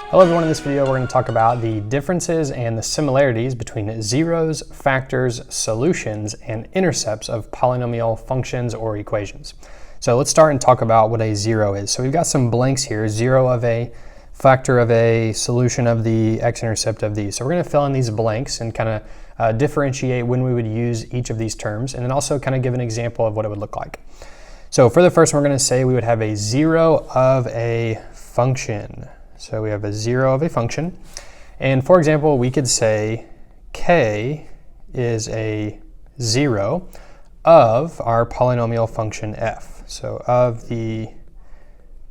Hello everyone, in this video we're going to talk about the differences and the similarities between zeros, factors, solutions, and intercepts of polynomial functions or equations. So let's start and talk about what a zero is. So we've got some blanks here, zero of a, factor of a, solution of the, x-intercept of these. So we're going to fill in these blanks and kind of differentiate when we would use each of these terms, and then also kind of give an example of what it would look like. So for the first one, we're going to say we would have a zero of a function. So we have a zero of a function. And for example, we could say k is a zero of our polynomial function f. So of the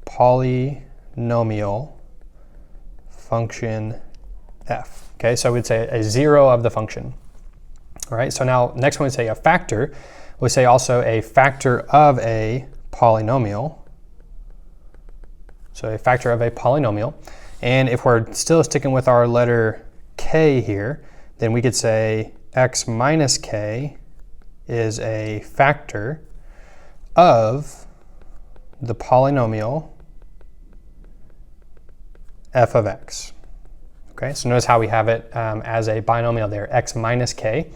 polynomial function f. Okay, so we'd say a zero of the function. All right, so now next one we'd say a factor. We say also a factor of a polynomial. So a factor of a polynomial. And if we're still sticking with our letter k here, then we could say x minus k is a factor of the polynomial f of x. Okay, so notice how we have it as a binomial there, x minus k.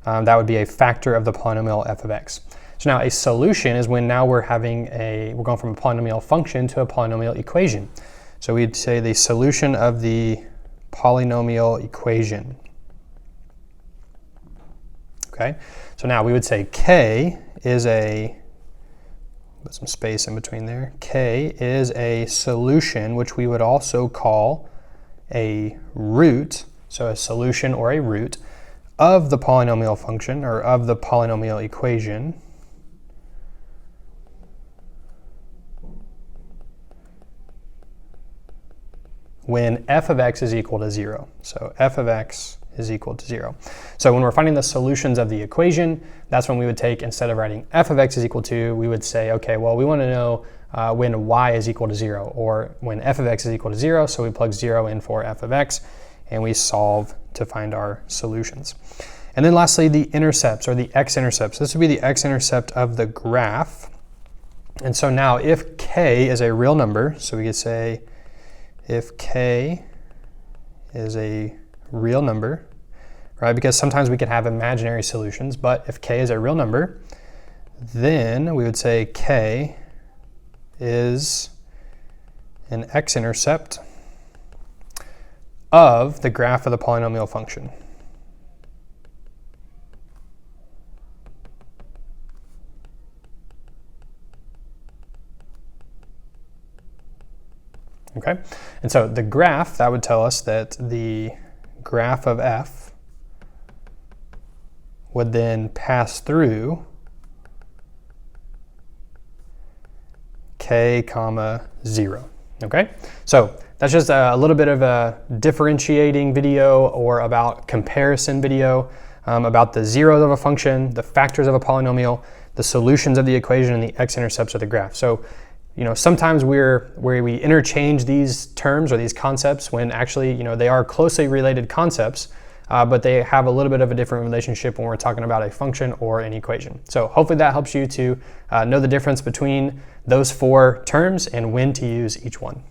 That would be a factor of the polynomial f of x. So now a solution is when now we're going from a polynomial function to a polynomial equation. So we'd say the solution of the polynomial equation. Okay, so now we would say k is put some space in between there, k is a solution, which we would also call a root, so a solution or a root of the polynomial function or of the polynomial equation when f of x is equal to 0. So f of x is equal to 0. So when we're finding the solutions of the equation, that's when we would take, instead of writing f of x is equal to, we would say, okay, well, we want to know when y is equal to 0, or when f of x is equal to 0, so we plug 0 in for f of x, and we solve to find our solutions. And then lastly, the intercepts, or the x-intercepts. This would be the x-intercept of the graph. And so now if k is a real number, so we could say if k is a real number, right? Because sometimes we can have imaginary solutions, but if k is a real number, then we would say k is an x-intercept of the graph of the polynomial function. Okay, and so the graph, that would tell us that the graph of f would then pass through k comma 0. Okay, so that's just a little bit of a differentiating video, or about comparison video, about the zeros of a function, the factors of a polynomial, the solutions of the equation, and the x-intercepts of the graph. So sometimes we interchange these terms or these concepts when actually, they are closely related concepts, but they have a little bit of a different relationship when we're talking about a function or an equation. So hopefully that helps you to know the difference between those four terms and when to use each one.